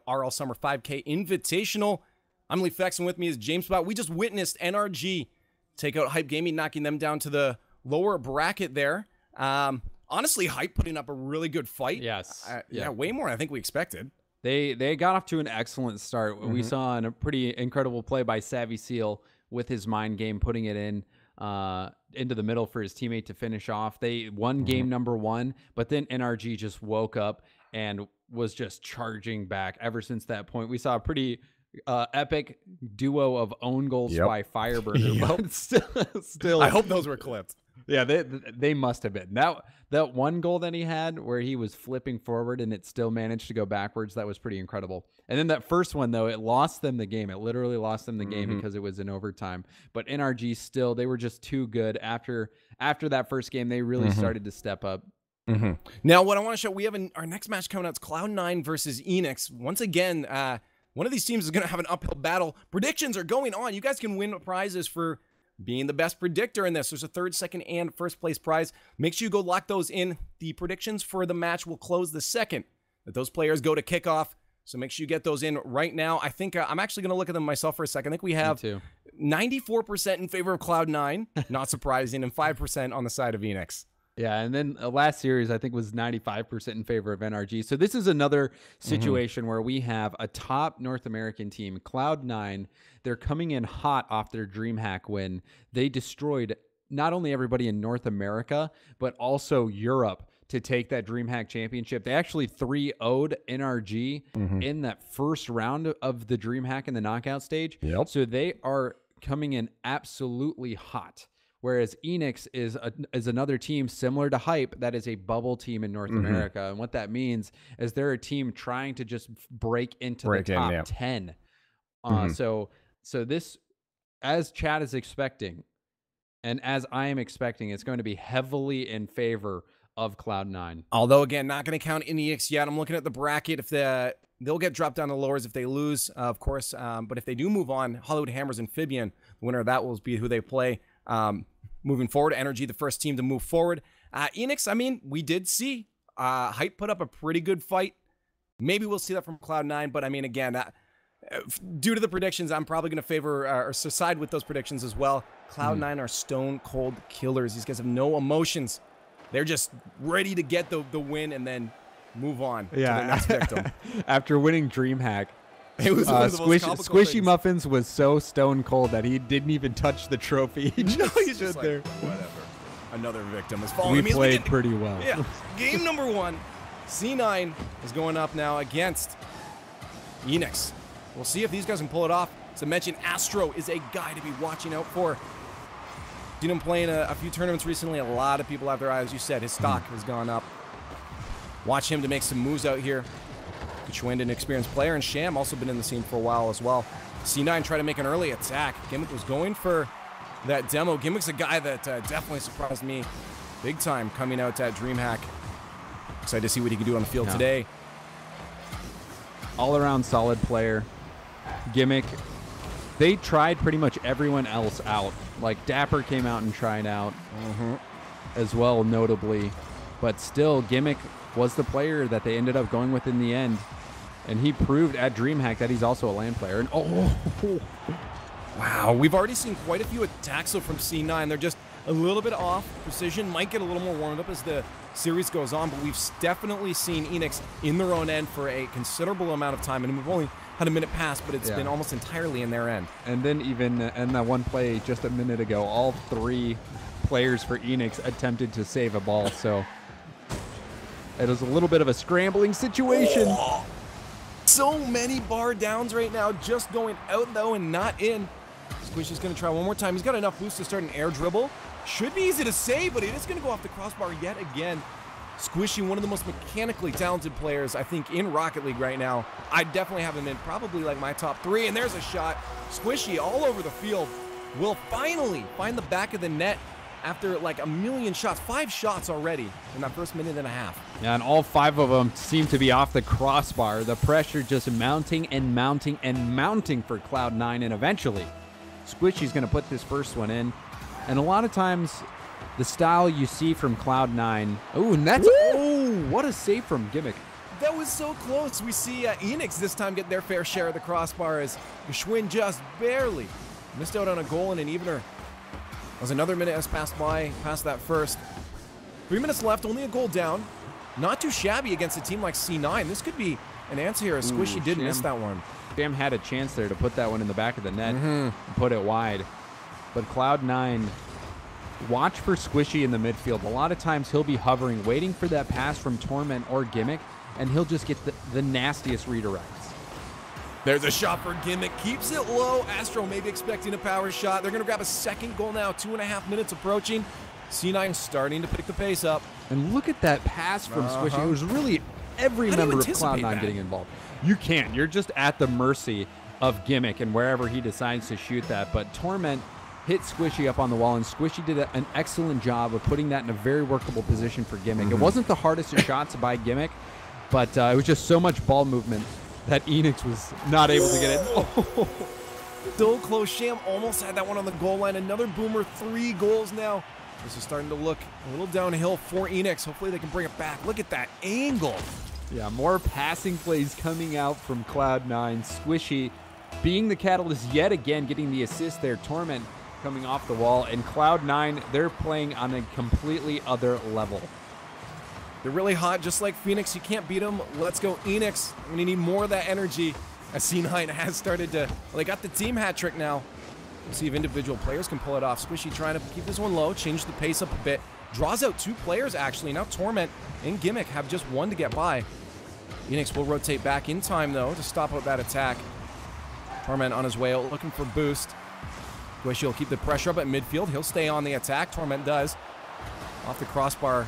RL Summer 5K Invitational. I'm Lee Fex, and with me is James Spot. We just witnessed NRG take out Hype Gaming, knocking them down to the lower bracket there. Honestly, Hype putting up a really good fight. Yes. Yeah, way more than I think we expected. They got off to an excellent start. We saw a pretty incredible play by Savvy Seal with his mind game, putting it in into the middle for his teammate to finish off. They won game number 1, but then NRG just woke up and was just charging back ever since that point. We saw a pretty epic duo of own goals by Fireburger, but still, I hope those were clipped. Yeah, they must have been. That one goal that he had where he was flipping forward and it still managed to go backwards, that was pretty incredible. And then that first one, though, it lost them the game. It literally lost them the game because it was in overtime. But NRG still, they were just too good. After that first game, they really started to step up. Now, what I want to show, we have our next match coming out. It's Cloud9 versus Eanix. Once again, one of these teams is going to have an uphill battle. Predictions are going on. You guys can win prizes for being the best predictor in this. There's a third, second, and first place prize. Make sure you go lock those in. The predictions for the match will close the second that those players go to kickoff. So make sure you get those in right now. I think I'm actually going to look at them myself for a second. I think we have 94% in favor of Cloud9, not surprising, and 5% on the side of Eanix. Yeah, and then last series, I think, was 95% in favor of NRG. So this is another situation where we have a top North American team, Cloud9. They're coming in hot off their DreamHack win. They destroyed not only everybody in North America, but also Europe to take that DreamHack championship. They actually 3-0'd NRG in that first round of the DreamHack in the knockout stage. So they are coming in absolutely hot. Whereas Eanix is another team similar to Hype that is a bubble team in North America. And what that means is they're a team trying to just break into the top 10. So this, as Chad is expecting, and as I am expecting, it's going to be heavily in favor of Cloud9. Although, again, not going to count Eanix yet. I'm looking at the bracket. If they'll get dropped down to lowers if they lose, of course. But if they do move on, Hollywood Hammers Amphibian, the winner of that will be who they play. Moving forward, NRG, the first team to move forward. Eanix, I mean, we did see Hype put up a pretty good fight. Maybe we'll see that from Cloud9, but I mean, again, due to the predictions, I'm probably going to favor or side with those predictions as well. Cloud9 are stone cold killers. These guys have no emotions. They're just ready to get the win and then move on to the next victim. After winning DreamHack, it was Squishy Muffins was so stone cold that he didn't even touch the trophy. He he's just like, there. Whatever. Another victim is falling. We played pretty well. Yeah. Game number 1. C9 is going up now against Eanix. We'll see if these guys can pull it off. As I mentioned, Astro is a guy to be watching out for. Seen him playing a few tournaments recently. A lot of people have their eyes. You said his stock has gone up. Watch him to make some moves out here. Schwind, an experienced player, and Sham also been in the scene for a while as well. C9 tried to make an early attack. Gimmick was going for that demo. Gimmick's a guy that definitely surprised me big time coming out at DreamHack. Excited to see what he can do on the field today. All-around solid player. Gimmick. They tried pretty much everyone else out. Like Dapper came out and tried out as well, notably. But still, Gimmick was the player that they ended up going with in the end. And he proved at DreamHack that he's also a LAN player. And wow, we've already seen quite a few attacks from C9. They're just a little bit off. Precision might get a little more warmed up as the series goes on, but we've definitely seen Eanix in their own end for a considerable amount of time. And we've only had a minute pass, but it's been almost entirely in their end. And then even in that one play just a minute ago, all 3 players for Eanix attempted to save a ball. So it was a little bit of a scrambling situation. Oh, so many bar downs right now, just going out though and not in. Squishy's going to try one more time. He's got enough boost to start an air dribble. Should be easy to save, but it is going to go off the crossbar yet again. Squishy, one of the most mechanically talented players, I think, in Rocket League right now. I definitely have him in probably like my top 3, and there's a shot. Squishy all over the field will finally find the back of the net after like a million shots. 5 shots already in that first minute and a half. Yeah, and all 5 of them seem to be off the crossbar. The pressure just mounting and mounting and mounting for Cloud9, and eventually Squishy's going to put this first one in. And a lot of times, the style you see from Cloud9. Oh, and that's... Oh, what a save from Gimmick. That was so close. We see Eanix this time get their fair share of the crossbar as Geschwind just barely missed out on a goal and an evener. As another minute has passed by, past that first. 3 minutes left, only a goal down. Not too shabby against a team like C9. This could be an answer here as Squishy did miss that one. Sham had a chance there to put that one in the back of the net and put it wide. But Cloud9, watch for Squishy in the midfield. A lot of times he'll be hovering, waiting for that pass from Torment or Gimmick, and he'll just get the nastiest redirects. There's a shot for Gimmick. Keeps it low. Astro maybe expecting a power shot. They're going to grab a second goal now. 2.5 minutes approaching. C9 starting to pick the pace up. And look at that pass from Squishy. It was really every member of Cloud9 getting involved. You can't. You're just at the mercy of Gimmick and wherever he decides to shoot that. But Torment hit Squishy up on the wall, and Squishy did an excellent job of putting that in a very workable position for Gimmick. It wasn't the hardest of shots by Gimmick, but it was just so much ball movement that Eanix was not able to get it. Oh. So close. Sham almost had that one on the goal line. Another boomer, 3 goals now. This is starting to look a little downhill for Eanix. Hopefully they can bring it back. Look at that angle. Yeah, more passing plays coming out from Cloud9. Squishy being the catalyst yet again, getting the assist there. Torment coming off the wall. And Cloud9, they're playing on a completely other level. They're really hot, just like Phoenix. You can't beat them. Let's go, Eanix. We're going to need more of that energy as C9 has started to... Well, they got the team hat trick now. We'll see if individual players can pull it off. Squishy trying to keep this one low, change the pace up a bit. Draws out 2 players, actually. Now Torment and Gimmick have just 1 to get by. Eanix will rotate back in time, though, to stop out that attack. Torment on his way out, looking for boost. Squishy will keep the pressure up at midfield. He'll stay on the attack. Torment does. Off the crossbar.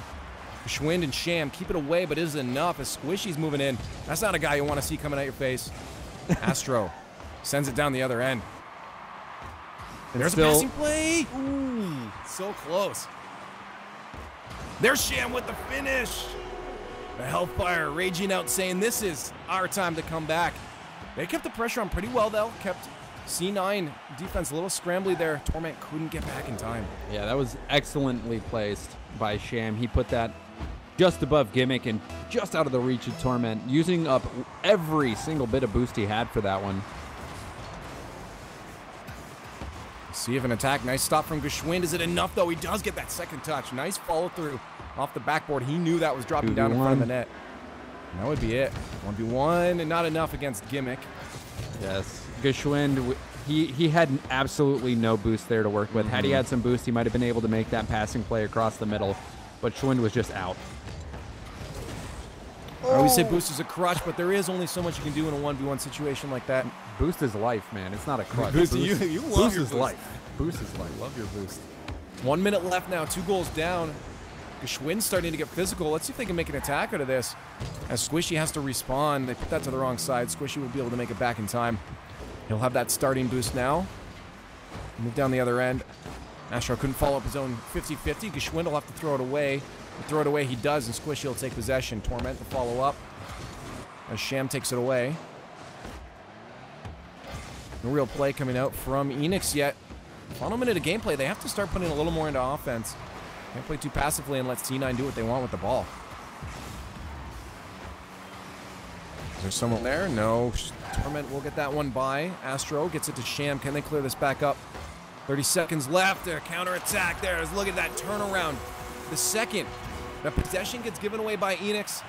Geschwind and Sham keep it away, but it is enough as Squishy's moving in. That's not a guy you want to see coming at your face. Astro sends it down the other end. There's a passing play. Ooh, so close. There's Sham with the finish. The Hellfire raging out, saying this is our time to come back. They kept the pressure on pretty well, though. Kept C9 defense a little scrambly there. Torment couldn't get back in time. Yeah, that was excellently placed by Sham. He put that just above Gimmick and just out of the reach of Torment, using up every single bit of boost he had for that one. See if an attack. Nice stop from Geschwind. Is it enough, though? He does get that second touch. Nice follow through off the backboard. He knew that was dropping down in front of the net. And that would be it. 1v1 and not enough against Gimmick. Yes. Geschwind, he had absolutely no boost there to work with. Had he had some boost, he might have been able to make that passing play across the middle. But Geschwind was just out. I always say boost is a crutch, but there is only so much you can do in a 1v1 situation like that. Boost is life, man. It's not a crutch. Boost, you love your boost. Life. Boost is life. Love your boost. 1 minute left now. 2 goals down. Geschwind starting to get physical. Let's see if they can make an attack out of this. As Squishy has to respawn. They put that to the wrong side. Squishy will be able to make it back in time. He'll have that starting boost now. Move down the other end. Astro couldn't follow up his own 50-50. Geschwind will have to throw it away. He'll throw it away, he does, and Squishy will take possession. Torment to follow up as Sham takes it away. No real play coming out from Eanix yet. Final minute of gameplay. They have to start putting a little more into offense. Can't play too passively and let C9 do what they want with the ball. Is there someone there? No. Torment will get that one by. Astro gets it to Sham. Can they clear this back up? 30 seconds left. A counterattack there. Look at that turnaround. The second that possession gets given away by Eanix,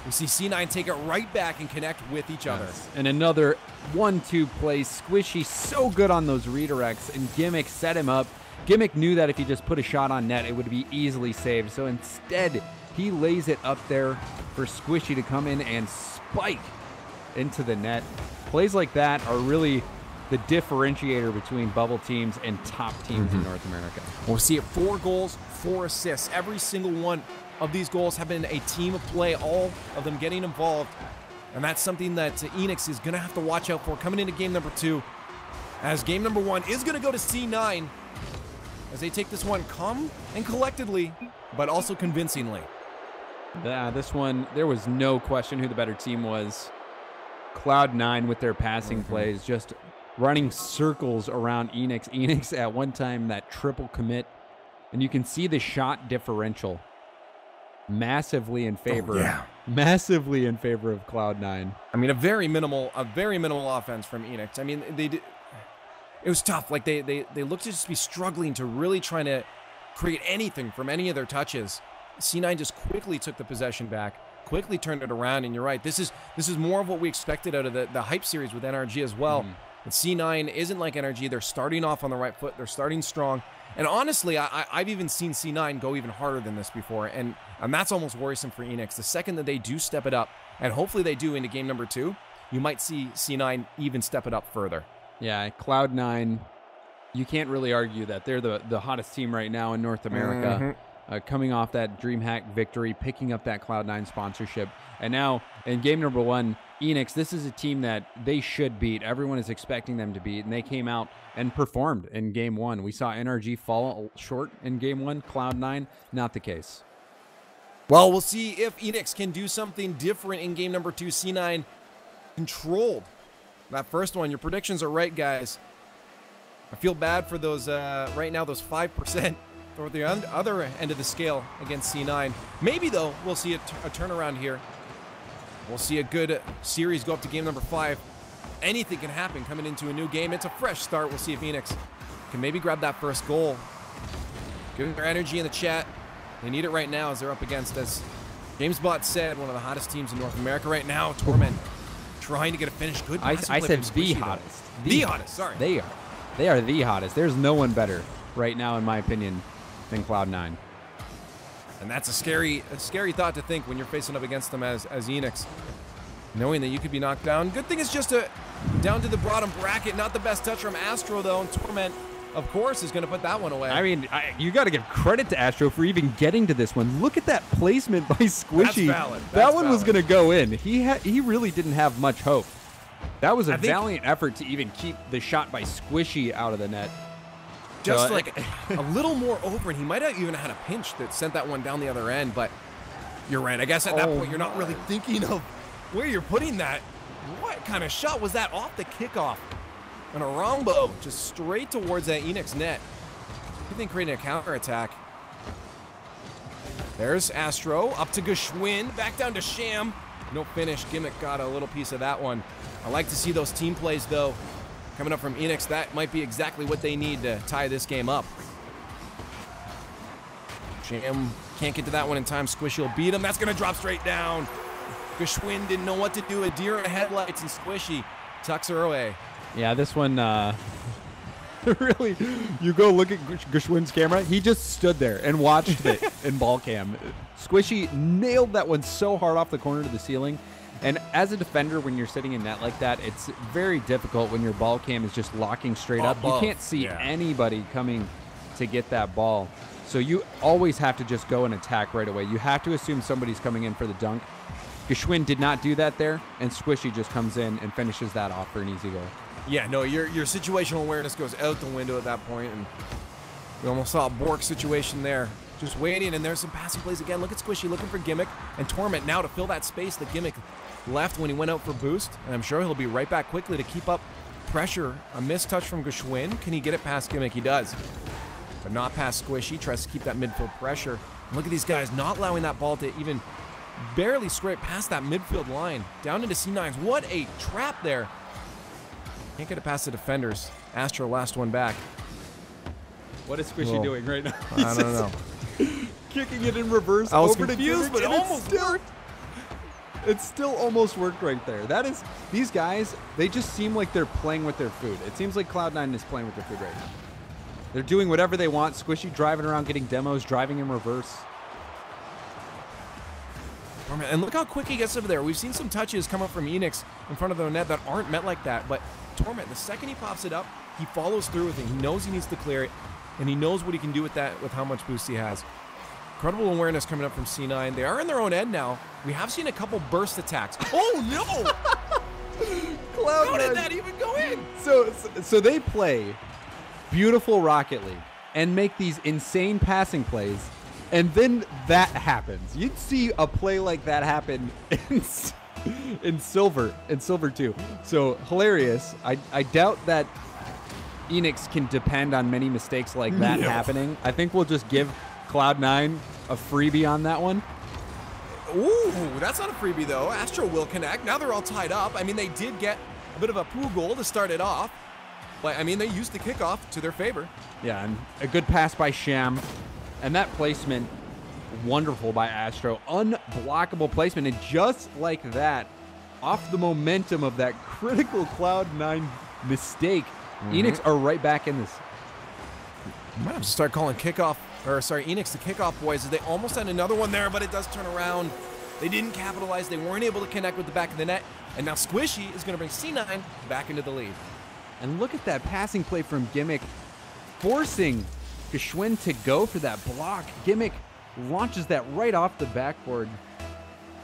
we see C9 take it right back and connect with each other. And another 1-2 play. Squishy so good on those redirects, and Gimmick set him up. Gimmick knew that if he just put a shot on net, it would be easily saved. So instead, he lays it up there for Squishy to come in and spike into the net. Plays like that are really the differentiator between bubble teams and top teams in North America. We'll see it. 4 goals, 4 assists. Every single one of these goals have been a team of play, all of them getting involved. And that's something that Eanix is going to have to watch out for coming into game number 2. As game number 1 is going to go to C9 as they take this one calm and collectedly, but also convincingly. Yeah, this one, there was no question who the better team was. Cloud9 with their passing plays, just running circles around Eanix. Eanix at one time, that triple commit. And you can see the shot differential massively in favor Massively in favor of Cloud9. I mean, a very minimal offense from Eanix. I mean, it was tough. Like they looked to just be struggling to really trying to create anything from any of their touches. C9 just quickly took the possession back, quickly turned it around, and you're right. This is more of what we expected out of the hype series with NRG as well. But C9 isn't like NRG. They're starting off on the right foot. They're starting strong. And honestly, I've even seen C9 go even harder than this before, and that's almost worrisome for Eanix. The second that they do step it up, and hopefully they do into game number 2, you might see C9 even step it up further. Yeah, Cloud9, you can't really argue that they're the hottest team right now in North America. Coming off that DreamHack victory, picking up that Cloud9 sponsorship. And now in game number 1, Eanix, this is a team that they should beat. Everyone is expecting them to beat, and they came out and performed in game 1. We saw NRG fall short in game 1. Cloud9, not the case. Well, we'll see if Eanix can do something different in game number 2. C9 controlled that first one. Your predictions are right, guys. I feel bad for those, right now, those 5%. Or the other end of the scale against C9. Maybe, though, we'll see a turnaround here. We'll see a good series go up to game number 5. Anything can happen coming into a new game. It's a fresh start. We'll see if Eanix can maybe grab that first goal. Give their energy in the chat. They need it right now as they're up against, as GamesBot said, one of the hottest teams in North America right now. Torment trying to get a finish. Good. I said the hottest. The hottest, sorry. They are the hottest. There's no one better right now, in my opinion, than Cloud9. And that's a scary thought to think when you're facing up against them as Eanix, knowing that you could be knocked down. Good thing is just down to the bottom bracket. Not the best touch from Astro, though, and Torment, of course, is going to put that one away. I mean, you got to give credit to Astro for even getting to this one. Look at that placement by Squishy. That's valid. That one was going to go in. He really didn't have much hope. That was a valiant effort to even keep the shot by Squishy out of the net. Just like a little more over, and he might have even had a pinch that sent that one down the other end, but you're right. I guess at that point, you're not really thinking of where you're putting that. What kind of shot was that off the kickoff? And a rombo just straight towards that Eanix net. I think creating a counterattack. There's Astro, up to Geschwin, back down to Sham. No finish. Gimmick got a little piece of that one. I like to see those team plays, though. Coming up from Eanix, that might be exactly what they need to tie this game up. Sham can't get to that one in time. Squishy will beat him. That's going to drop straight down. Geschwin didn't know what to do. A deer in the headlights, and Squishy tucks her away. Yeah, this one, really, you go look at Geschwin's camera. He just stood there and watched it in ball cam. Squishy nailed that one so hard off the corner to the ceiling. And as a defender, when you're sitting in net like that, it's very difficult when your ball cam is just locking straight up. You can't see anybody coming to get that ball. So you always have to just go and attack right away. You have to assume somebody's coming in for the dunk. Geschwin did not do that there, and Squishy just comes in and finishes that off for an easy goal. Yeah, no, your situational awareness goes out the window at that point, and we almost saw a Bork situation there. Just waiting, and there's some passing plays again. Look at Squishy looking for Gimmick and Torment now to fill that space that Gimmick left when he went out for boost, and I'm sure he'll be right back quickly to keep up pressure. A missed touch from Geschwin. Can he get it past Gimmick? He does, but not past Squishy. Tries to keep that midfield pressure. And look at these guys not allowing that ball to even barely scrape past that midfield line. Down into C9's. What a trap there. Can't get it past the defenders. Astro last one back. What is Squishy doing right now? I don't know. Kicking it in reverse. I was over confused, to Gimmick, but it almost worked. It still almost worked right there. That is, these guys, they just seem like they're playing with their food. It seems like Cloud9 is playing with their food right now. They're doing whatever they want. Squishy driving around, getting demos, driving in reverse. And look how quick he gets over there. We've seen some touches come up from Eanix in front of the net that aren't met like that. But Torment, the second he pops it up, he follows through with it. He knows he needs to clear it, and he knows what he can do with that, with how much boost he has. Incredible awareness coming up from C9. They are in their own end now. We have seen a couple burst attacks. Oh, no! Cloud9. How did that even go in? So they play beautiful Rocket League and make these insane passing plays, and then that happens. You'd see a play like that happen in Silver too. So hilarious. I doubt that Eanix can depend on many mistakes like that happening. I think we'll just give Cloud9 a freebie on that one. Ooh, that's not a freebie, though. Astro will connect. Now they're all tied up. I mean, they did get a bit of a poo goal to start it off. But, I mean, they used the kickoff to their favor. Yeah, and a good pass by Sham. And that placement, wonderful by Astro. Unblockable placement. And just like that, off the momentum of that critical Cloud9 mistake, Eanix are right back in this. You might have to start calling kickoff, or sorry, Eanix the kickoff boys, as they almost had another one there, but it does turn around. They didn't capitalize. They weren't able to connect with the back of the net. And now Squishy is going to bring C9 back into the lead. And look at that passing play from Gimmick, forcing Geschwin to go for that block. Gimmick launches that right off the backboard,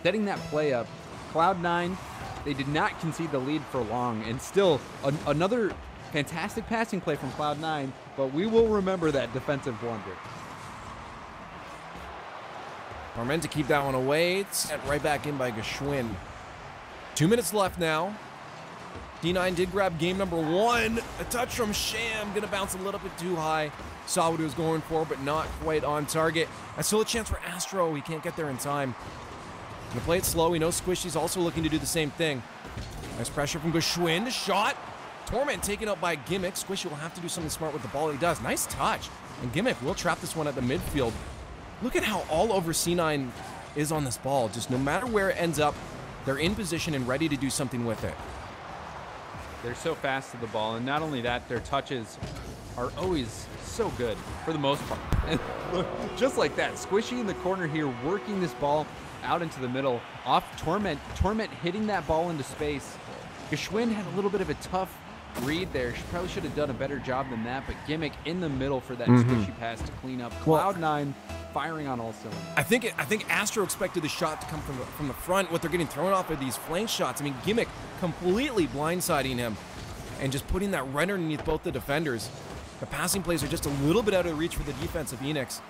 setting that play up. Cloud9, they did not concede the lead for long, and still another fantastic passing play from Cloud9, but we will remember that defensive blunder. Torment to keep that one away. It's sent right back in by Geschwin. 2 minutes left now. D9 did grab game number 1. A touch from Sham. Gonna bounce a little bit too high. Saw what he was going for, but not quite on target. That's still a chance for Astro. He can't get there in time. Gonna play it slow. We know Squishy's also looking to do the same thing. Nice pressure from Geschwin. Shot. Torment taken out by Gimmick. Squishy will have to do something smart with the ball. He does. Nice touch. And Gimmick will trap this one at the midfield. Look at how all over C9 is on this ball. Just no matter where it ends up, they're in position and ready to do something with it. They're so fast to the ball, and not only that, their touches are always so good for the most part. And look, just like that, Squishy in the corner here, working this ball out into the middle, off Torment. Torment hitting that ball into space. Geschwin had a little bit of a tough read there. She probably should have done a better job than that, but Gimmick in the middle for that Squishy pass to clean up. Cloud9 firing on all cylinders. I think Astro expected the shot to come from the front. What they're getting thrown off are these flank shots. I mean, Gimmick completely blindsiding him and just putting that right underneath both the defenders. The passing plays are just a little bit out of reach for the defense of Eanix.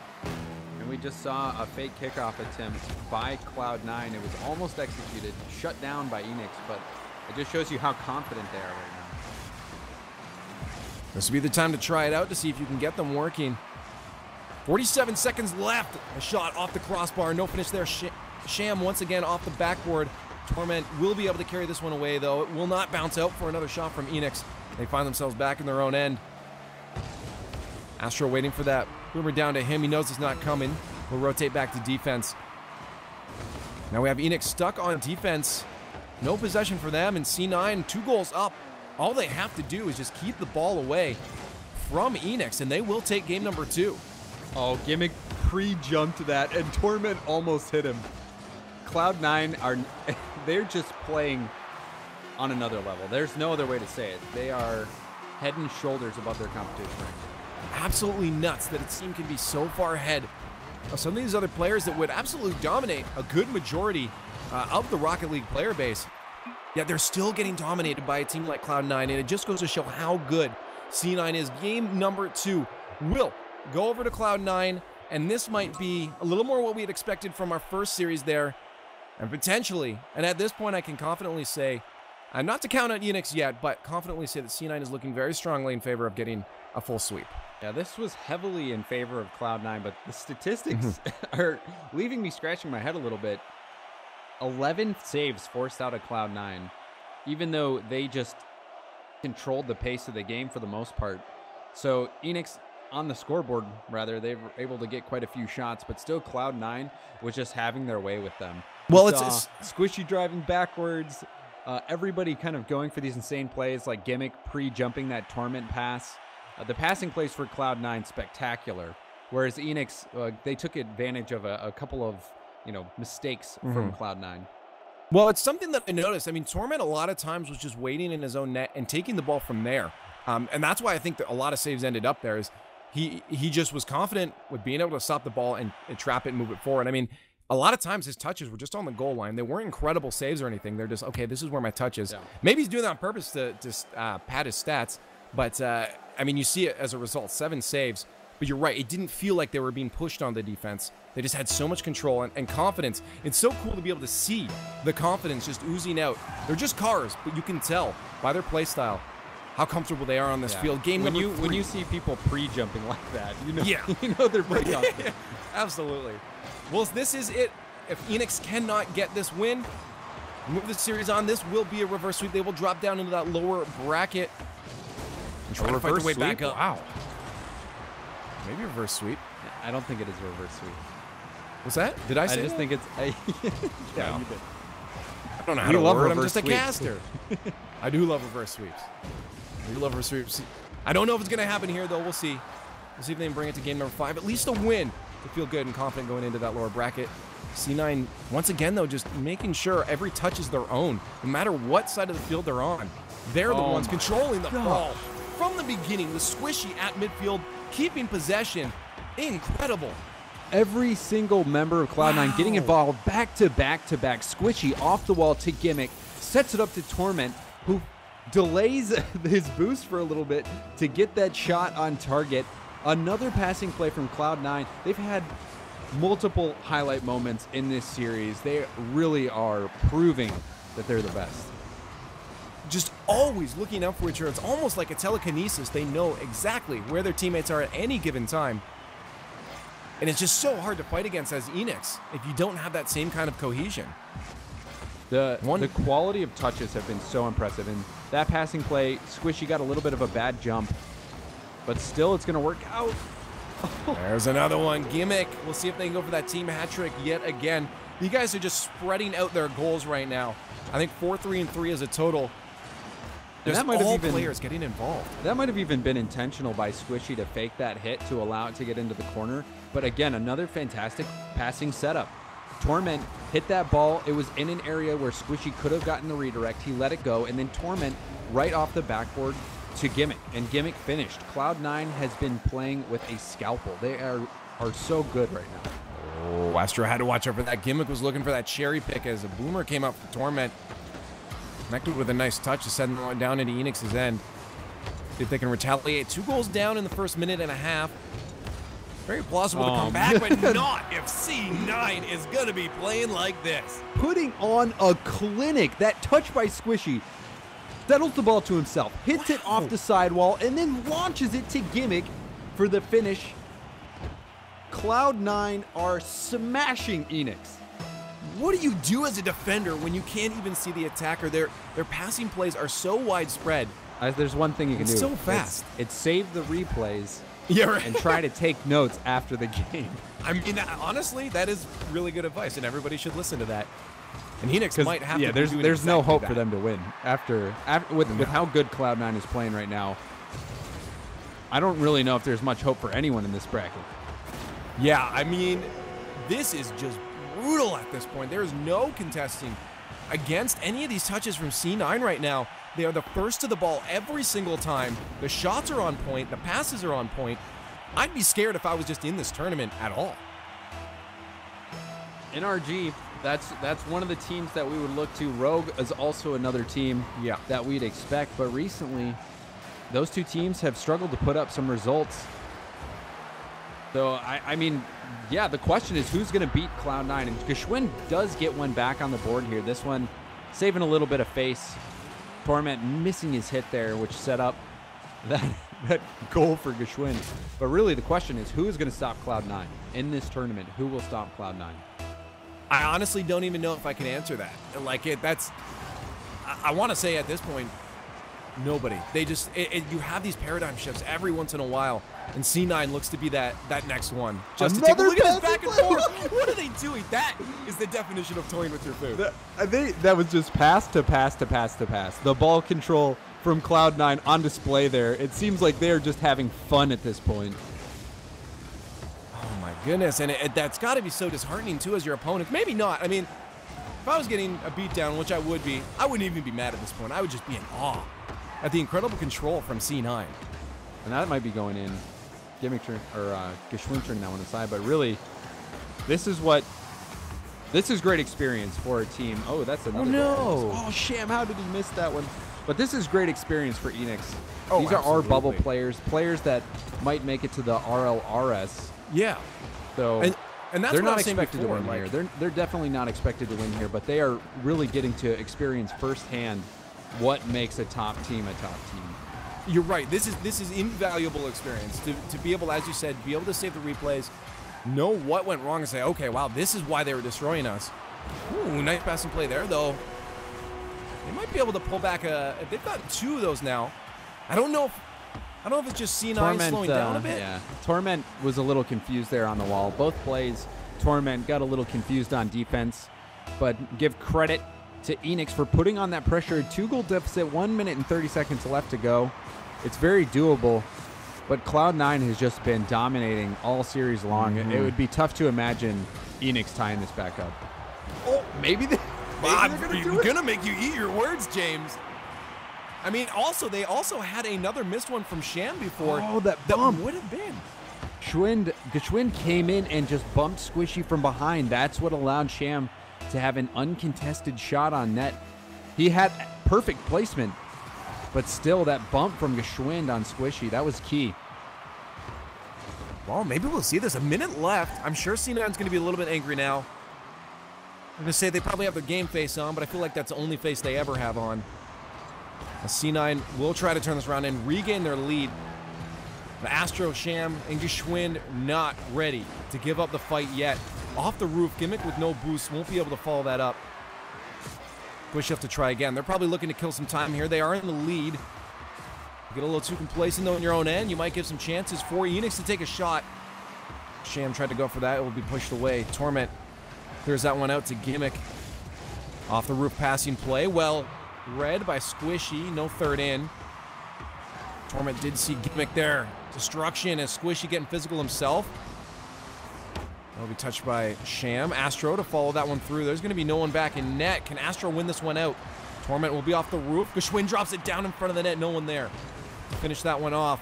And we just saw a fake kickoff attempt by Cloud9. It was almost executed, shut down by Eanix, but it just shows you how confident they are right now. This would be the time to try it out to see if you can get them working. 47 seconds left. A shot off the crossbar. No finish there. Sham once again off the backboard. Torment will be able to carry this one away, though. It will not bounce out for another shot from Eanix. They find themselves back in their own end. Astro waiting for that. Boomer down to him. He knows it's not coming. We'll rotate back to defense. Now we have Eanix stuck on defense. No possession for them, and C9 2 goals up. All they have to do is just keep the ball away from Eanix, and they will take game number 2. Oh, Gimmick pre-jumped that, and Torment almost hit him. Cloud9 they're just playing on another level. There's no other way to say it. They are head and shoulders above their competition right now. Absolutely nuts that a team can be so far ahead of some of these other players that would absolutely dominate a good majority of the Rocket League player base. Yet they're still getting dominated by a team like Cloud9, and it just goes to show how good C9 is. Game number 2 will go over to Cloud9, and this might be a little more what we had expected from our first series there, and potentially, and at this point I can confidently say, not to count on Eanix yet, but confidently say that C9 is looking very strongly in favor of getting a full sweep. Yeah, this was heavily in favor of Cloud9, but the statistics are leaving me scratching my head a little bit. 11 saves forced out of Cloud9, even though they just controlled the pace of the game for the most part. So Eanix on the scoreboard, rather, they were able to get quite a few shots, but still Cloud9 was just having their way with them. Well, it's Squishy driving backwards, everybody kind of going for these insane plays like Gimmick pre-jumping that Torment pass. The passing plays for Cloud9 spectacular, whereas Eanix, they took advantage of a couple of mistakes from Cloud9. Well, it's something that I noticed. I mean, Torment a lot of times was just waiting in his own net and taking the ball from there. And that's why I think that a lot of saves ended up there is he just was confident with being able to stop the ball and trap it and move it forward. I mean, a lot of times his touches were just on the goal line. They weren't incredible saves or anything. They're just, okay, this is where my touch is. Yeah. Maybe he's doing that on purpose to pad his stats. But, I mean, you see it as a result, 7 saves. But you're right, it didn't feel like they were being pushed on the defense. They just had so much control and confidence. It's so cool to be able to see the confidence just oozing out. They're just cars, but you can tell by their play style how comfortable they are on this field. When you see people pre-jumping like that, you know they're pretty confident. Absolutely. Well, this is it. if Eanix cannot get this win, move the series on, this will be a reverse sweep. They will drop down into that lower bracket and try to fight their way back up. Wow. Maybe a reverse sweep. I don't think it is a reverse sweep. What's that? Did I say I just think it's... yeah, No. you did. I don't know how We to love word. I'm reverse just a sweeps. caster. I do love reverse sweeps. I do love reverse sweeps. I don't know if it's going to happen here, though. We'll see. We'll see if they can bring it to game number 5. At least a win to feel good and confident going into that lower bracket. C9, once again, though, just making sure every touch is their own. No matter what side of the field they're on, they're the ones controlling the ball. From the beginning, the squishy at midfield, keeping possession. Incredible. Every single member of Cloud9 getting involved back to back to back. Squishy off the wall to Gimmick, sets it up to Torment, who delays his boost for a little bit to get that shot on target. Another passing play from Cloud9. They've had multiple highlight moments in this series. They really are proving that they're the best. Just always looking out for each other. It's almost like a telekinesis. They know exactly where their teammates are at any given time. And it's just so hard to fight against as Eanix if you don't have that same kind of cohesion. The quality of touches have been so impressive. And that passing play, Squishy got a little bit of a bad jump, but still it's going to work out. There's another one. Gimmick. We'll see if they can go for that team hat trick yet again. You guys are just spreading out their goals right now. I think 4-3-3 is a total. There's that might all have even, players getting involved. That might have even been intentional by Squishy to fake that hit to allow it to get into the corner. But again, another fantastic passing setup. Torment hit that ball. It was in an area where Squishy could have gotten the redirect. He let it go, and then Torment right off the backboard to Gimmick, and Gimmick finished. Cloud9 has been playing with a scalpel. They are so good right now. Oh, Astro had to watch out for that. Gimmick was looking for that cherry pick as a boomer came up for Torment. Connected with a nice touch to send them down into Eanix's end. See if they can retaliate. 2 goals down in the first minute and a half. Very plausible to come back, but not if C9 is going to be playing like this. Putting on a clinic. That touch by Squishy settles the ball to himself, hits it off the sidewall, and then launches it to Gimmick for the finish. Cloud9 are smashing Eanix. What do you do as a defender when you can't even see the attacker? Their passing plays are so widespread. There's one thing you can do. So fast. It's save the replays right. and try to take notes after the game. I mean, honestly, that is really good advice, and everybody should listen to that. And Eanix might have to. There's no hope for them to win with how good Cloud9 is playing right now. I don't really know if there's much hope for anyone in this bracket. Yeah, I mean, this is just brutal at this point. There is no contesting against any of these touches from C9 right now. They are the first to the ball every single time. The shots are on point. The passes are on point. I'd be scared if I was just in this tournament at all. NRG, that's one of the teams that we would look to. Rogue is also another team that we'd expect, but recently those two teams have struggled to put up some results. So, I mean, yeah, the question is who's going to beat Cloud9? And Geschwin does get one back on the board here. This one saving a little bit of face. Torment missing his hit there, which set up that goal for Geschwin. But really the question is who is going to stop Cloud9 in this tournament? Who will stop Cloud9? I honestly don't even know if I can answer that. I want to say at this point, nobody. They just, you have these paradigm shifts every once in a while, and C9 looks to be that next one. Just to take a look at this back and forth. What are they doing? That is the definition of toying with your food. That was just pass to pass to pass to pass. The ball control from Cloud9 on display there. It seems like they're just having fun at this point. Oh my goodness, and that's got to be so disheartening too as your opponent. Maybe not. I mean, if I was getting a beat down, which I would be, I wouldn't even be mad at this point. I would just be in awe at the incredible control from C9. And that might be going in. Gimmick turn, or Geschwin turning that one aside, but really, this is great experience for a team. Oh, that's another. Oh, Sham, how did he miss that one? But this is great experience for Eanix. These are our bubble players that might make it to the RLRS. Yeah. So and that's they're what not expected to win here. They're definitely not expected to win here, but they are really getting to experience firsthand what makes a top team a top team. You're right. This is invaluable experience to be able, as you said, be able to save the replays, know what went wrong and say, okay, wow, this is why they were destroying us. Ooh, nice passing play there, though. They might be able to pull back they've got 2 of those now. I don't know if it's just C9 slowing down a bit. Yeah, Torment was a little confused there on the wall. Both plays, Torment got a little confused on defense, but give credit to Eanix for putting on that pressure. 2-goal deficit, 1 minute and 30 seconds left to go. It's very doable, but Cloud9 has just been dominating all series long. It would be tough to imagine Eanix tying this back up. Oh, maybe they're gonna make you eat your words, James. I mean, they also had another missed one from Sham before. Oh, that bump would have been. Geschwind came in and just bumped Squishy from behind. That's what allowed Sham to have an uncontested shot on net. He had perfect placement, but still that bump from Geschwind on Squishy, that was key. Well, maybe we'll see this. A minute left. I'm sure C9's going to be a little bit angry now. I'm going to say they probably have their game face on, but I feel like that's the only face they ever have on. C9 will try to turn this around and regain their lead. But Astro, Sham, and Geschwind not ready to give up the fight yet. Off the roof, Gimmick with no boost, won't be able to follow that up. Bush have to try again. They're probably looking to kill some time here. They are in the lead. Get a little too complacent though in your own end. You might give some chances for Eanix to take a shot. Sham tried to go for that. It will be pushed away. Torment clears that one out to Gimmick. Off the roof passing play. Well read by Squishy. No third in. Torment did see Gimmick there. Destruction as Squishy getting physical himself. That'll be touched by Sham. Astro to follow that one through. There's going to be no one back in net. Can Astro win this one out? Torment will be off the roof. Geschwind drops it down in front of the net. No one there. Finish that one off.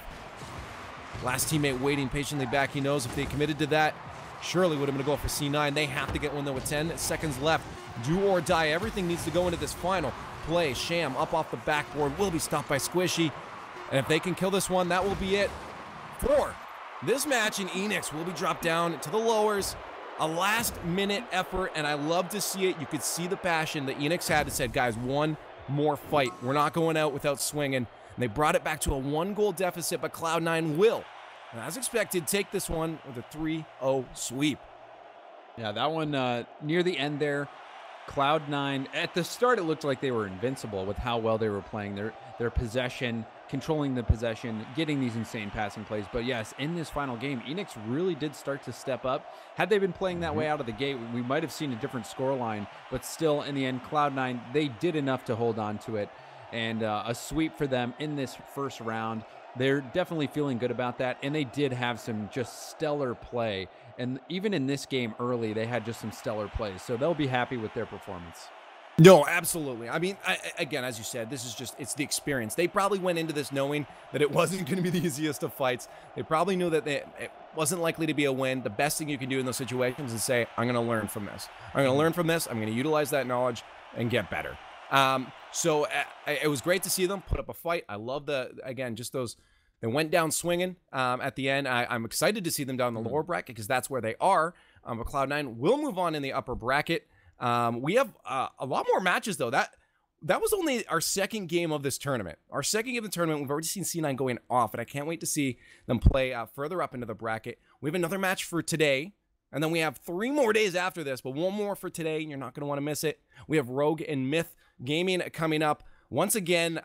Last teammate waiting patiently back. He knows if they committed to that, surely would have been a goal for C9. They have to get one though with 10 seconds left. Do or die. Everything needs to go into this final play. Sham up off the backboard. Will be stopped by Squishy. And if they can kill this one, that will be it for this match. And Eanix will be dropped down to the lowers. A last-minute effort, and I love to see it. You could see the passion that Eanix had and said, guys, one more fight. We're not going out without swinging. And they brought it back to a 1-goal deficit, but Cloud9 will, as expected, take this one with a 3-0 sweep. Yeah, that one near the end there, Cloud9, at the start it looked like they were invincible with how well they were playing their possession, controlling the possession, getting these insane passing plays. But yes, in this final game, Eanix really did start to step up. Had they been playing that way out of the gate, we might have seen a different scoreline, but still in the end, Cloud9, they did enough to hold on to it. And a sweep for them in this first round. They're definitely feeling good about that, and they did have some just stellar play. And even in this game early, they had just some stellar plays, so they'll be happy with their performance. No, absolutely. I mean, again, as you said, this is just, it's the experience. They probably went into this knowing that it wasn't going to be the easiest of fights. They probably knew that it wasn't likely to be a win. The best thing you can do in those situations is say, I'm going to learn from this. I'm going to learn from this. I'm going to utilize that knowledge and get better. So it was great to see them put up a fight. I love again, just those, they went down swinging at the end. I'm excited to see them down the lower bracket because that's where they are. But Cloud9 will move on in the upper bracket. We have a lot more matches though. That was only our second game of this tournament. Our second game of the tournament, we've already seen C9 going off, and I can't wait to see them play further up into the bracket. We have another match for today, and then we have 3 more days after this, but one more for today, and you're not going to want to miss it. We have Rogue and Myth Gaming coming up. Once again,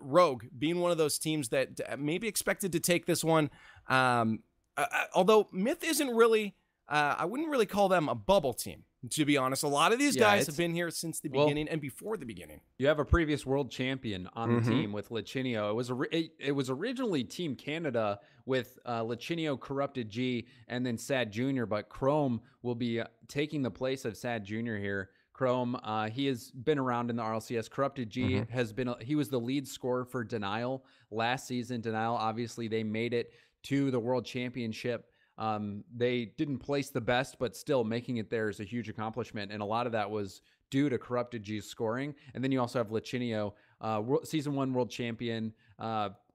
Rogue being one of those teams that maybe expected to take this one. Although Myth isn't really, I wouldn't really call them a bubble team, to be honest. A lot of these guys have been here since the beginning and before the beginning. You have a previous world champion on the team with Lichinio. It was originally Team Canada with Lichinio, Corrupted G, and then Sad Jr., but Chrome will be taking the place of Sad Jr. here. Chrome, he has been around in the RLCS. Corrupted G he was the lead scorer for Denial last season. Denial, obviously, they made it to the World Championship. They didn't place the best, but still making it there is a huge accomplishment. And a lot of that was due to Corrupted G's scoring. And then you also have Lichinio, Season 1 World Champion,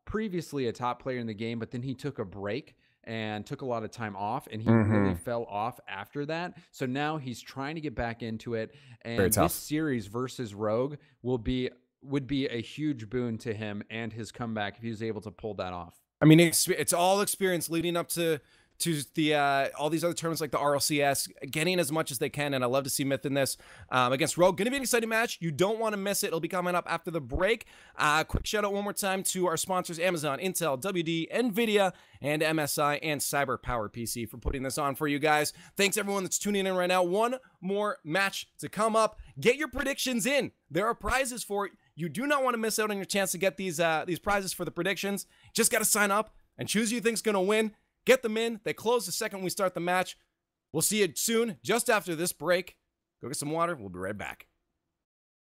previously a top player in the game, but then he took a break and took a lot of time off, and he really fell off after that. So now he's trying to get back into it, and this series versus Rogue would be a huge boon to him and his comeback if he was able to pull that off. I mean, it's all experience leading up to to the all these other tournaments like the RLCS, getting as much as they can, and I love to see Myth in this against Ro8. Going to be an exciting match. You don't want to miss it. It'll be coming up after the break. Quick shout out one more time to our sponsors, Amazon, Intel, WD, NVIDIA, and MSI, and CyberpowerPC for putting this on for you guys. Thanks everyone that's tuning in right now. One more match to come up. Get your predictions in. There are prizes for it. You do not want to miss out on your chance to get these prizes for the predictions. Just got to sign up and choose who you think's going to win. Get them in. They close the second we start the match. We'll see you soon, just after this break. Go get some water. We'll be right back.